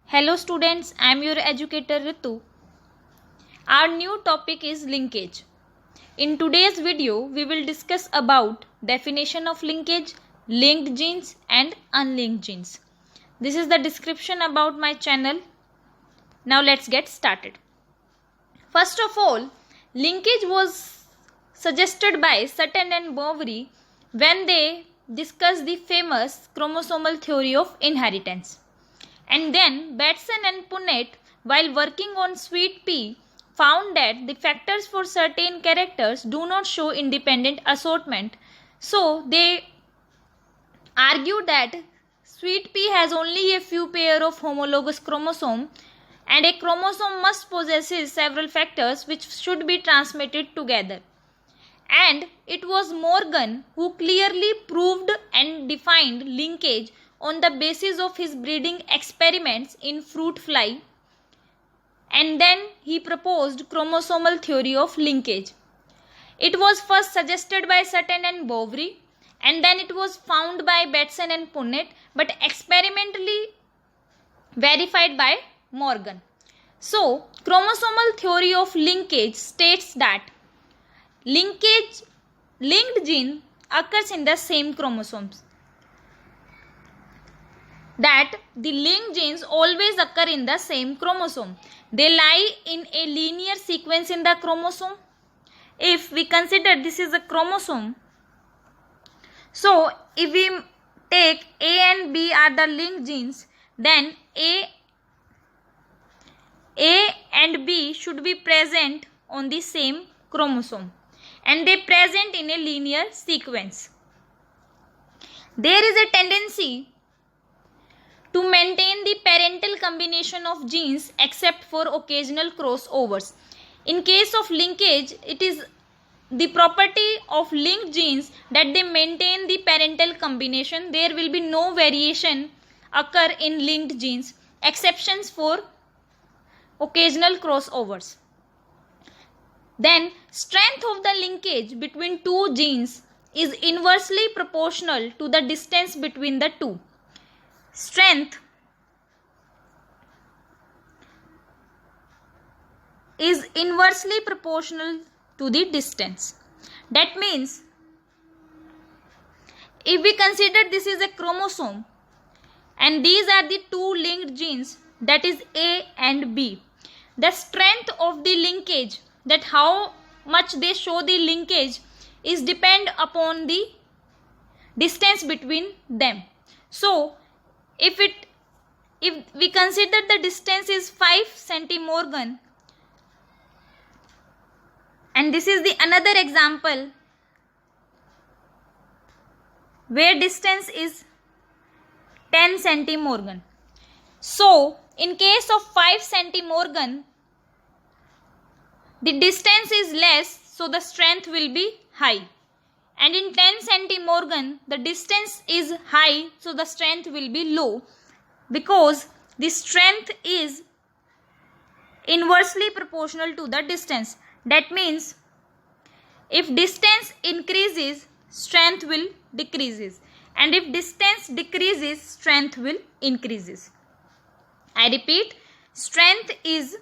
Hello students, I am your educator Ritu. Our new topic is linkage. In today's video, we will discuss about definition of linkage, linked genes and unlinked genes. This is the description about my channel. Now let's get started. First of all, linkage was suggested by Sutton and Boveri when they discussed the famous chromosomal theory of inheritance. And then Batson and Punnett, while working on sweet pea, found that the factors for certain characters do not show independent assortment. So they argued that sweet pea has only a few pair of homologous chromosomes, and a chromosome must possess several factors which should be transmitted together. And it was Morgan who clearly proved and defined linkage on the basis of his breeding experiments in fruit fly, and then he proposed chromosomal theory of linkage. It was first suggested by Sutton and Boveri, and then it was found by Batson and Punnett, but experimentally verified by Morgan. So, chromosomal theory of linkage states that linked gene occurs in the same chromosomes. That the linked genes always occur in the same chromosome. They lie in a linear sequence in the chromosome. If we consider this is a chromosome, so if we take A and B are the linked genes, then A and B should be present on the same chromosome, and they present in a linear sequence. There is a tendency to maintain the parental combination of genes except for occasional crossovers. In case of linkage, it is the property of linked genes that they maintain the parental combination. There will be no variation occur in linked genes, exceptions for occasional crossovers. Then strength of the linkage between two genes is inversely proportional to the distance between the two. Strength is inversely proportional to the distance. That means if we consider this is a chromosome and these are the two linked genes, that is A and B, the strength of the linkage, that how much they show the linkage, is depend upon the distance between them. So if we consider the distance is 5 centimorgan, and this is the another example where distance is 10 centimorgan. So in case of 5 centimorgan, the distance is less, so the strength will be high. And in 10 centimorgan, the distance is high, so the strength will be low, because the strength is inversely proportional to the distance. That means if distance increases, strength will decreases, and if distance decreases, strength will increases. I repeat, strength is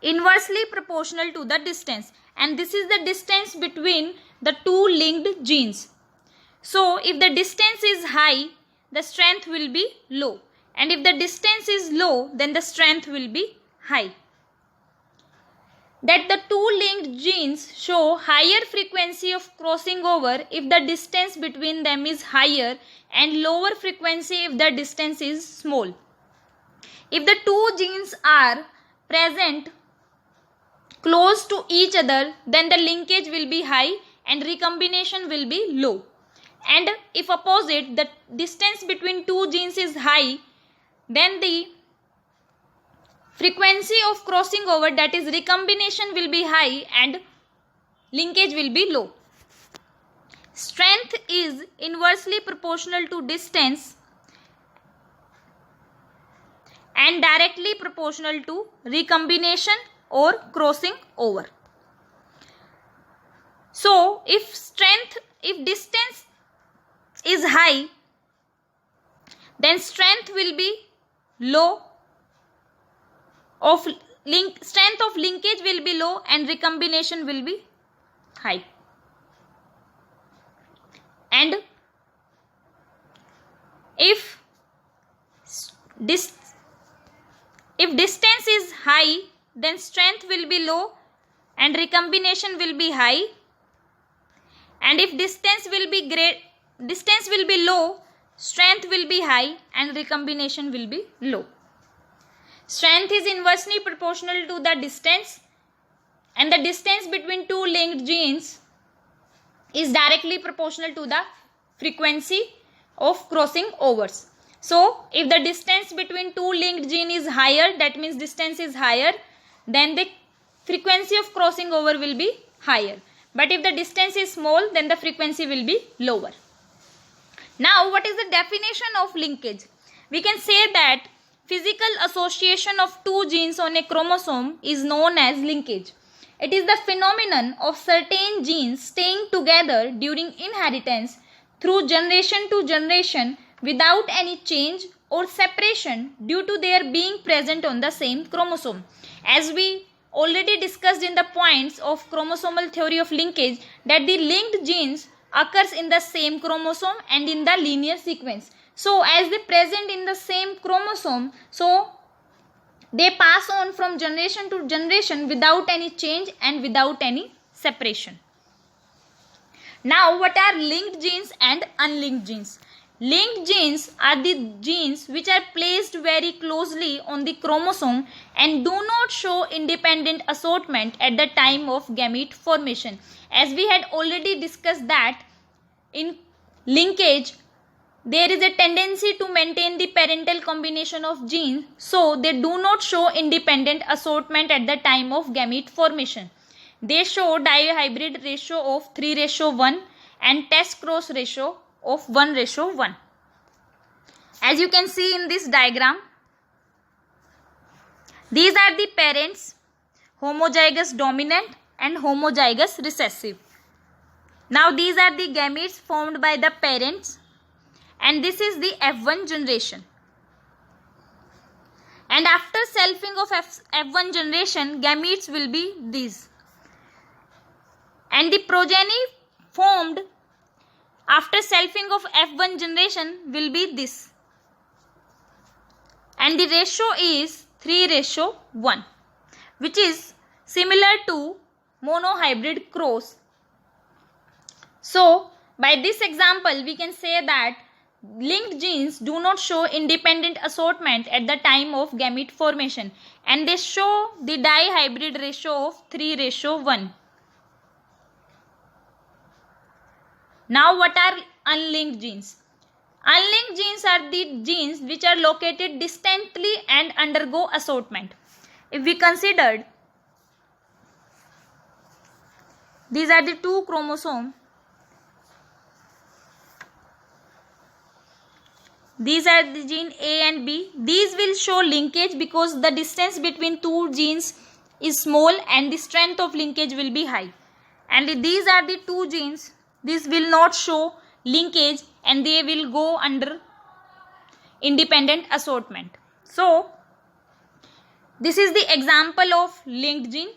inversely proportional to the distance, and this is the distance between the two linked genes. So if the distance is high, the strength will be low, and if the distance is low, then the strength will be high. That the two linked genes show higher frequency of crossing over if the distance between them is higher, and lower frequency if the distance is small. If the two genes are present close to each other, then the linkage will be high and recombination will be low. And if opposite, the distance between two genes is high, then the frequency of crossing over, that is recombination, will be high and linkage will be low. Strength is inversely proportional to distance and directly proportional to recombination or crossing over. So if distance is high, then strength will be low of strength of linkage will be low and recombination will be high. And if distance is high, then strength will be low and recombination will be high. And if distance will be low, strength will be high and recombination will be low. Strength is inversely proportional to the distance, and the distance between two linked genes is directly proportional to the frequency of crossing overs. So if the distance between two linked genes is higher, that means distance is higher, then the frequency of crossing over will be higher. But if the distance is small, then the frequency will be lower. Now, what is the definition of linkage? We can say that physical association of two genes on a chromosome is known as linkage. It is the phenomenon of certain genes staying together during inheritance through generation to generation without any change or separation due to their being present on the same chromosome. As we already discussed in the points of chromosomal theory of linkage, that the linked genes occurs in the same chromosome and in the linear sequence. So as they present in the same chromosome, so they pass on from generation to generation without any change and without any separation. Now, what are linked genes and unlinked genes? Linked genes are the genes which are placed very closely on the chromosome and do not show independent assortment at the time of gamete formation. As we had already discussed that in linkage, there is a tendency to maintain the parental combination of genes, so they do not show independent assortment at the time of gamete formation. They show dihybrid ratio of 3:1 and test cross ratio of 1:1. As you can see in this diagram, these are the parents, homozygous dominant and homozygous recessive. Now these are the gametes formed by the parents, and this is the F1 generation. And after selfing of F1 generation, gametes will be these. And the progeny formed after selfing of F1 generation will be this. And the ratio is 3:1, which is similar to monohybrid cross. So, by this example, we can say that linked genes do not show independent assortment at the time of gamete formation, and they show the dihybrid ratio of 3:1. Now, what are unlinked genes? Unlinked genes are the genes which are located distantly and undergo assortment. If we considered, these are the two chromosomes. These are the gene A and B. These will show linkage because the distance between two genes is small and the strength of linkage will be high. And these are the two genes. These will not show linkage and they will go under independent assortment. So, this is the example of linked gene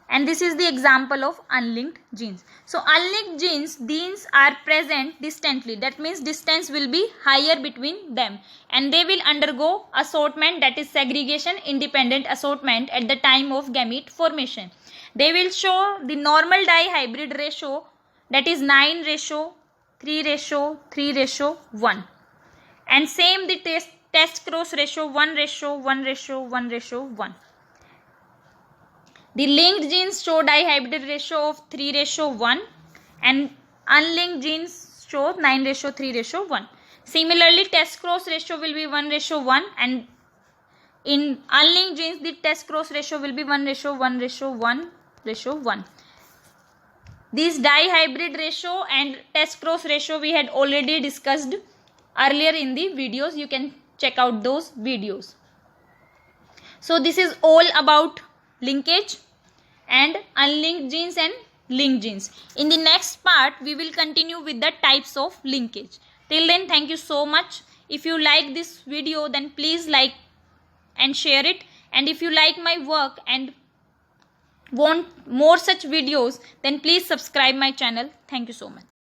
and this is the example of unlinked genes. So, unlinked genes, these are present distantly. That means distance will be higher between them and they will undergo assortment, that is segregation, independent assortment at the time of gamete formation. They will show the normal dihybrid ratio, that is 9:3:3:1, and same the test cross ratio 1:1:1:1:1. The linked genes show dihybrid ratio of 3:1 and unlinked genes show 9:3:1. Similarly, test cross ratio will be 1:1 and in unlinked genes the test cross ratio will be 1:1:1:1. This dihybrid ratio and test cross ratio we had already discussed earlier in the videos. You can check out those videos. So this is all about linkage and unlinked genes and linked genes. In the next part, we will continue with the types of linkage. Till then, thank you so much. If you like this video, then please like and share it. And if you like my work and want more such videos, then please subscribe my channel. Thank you so much.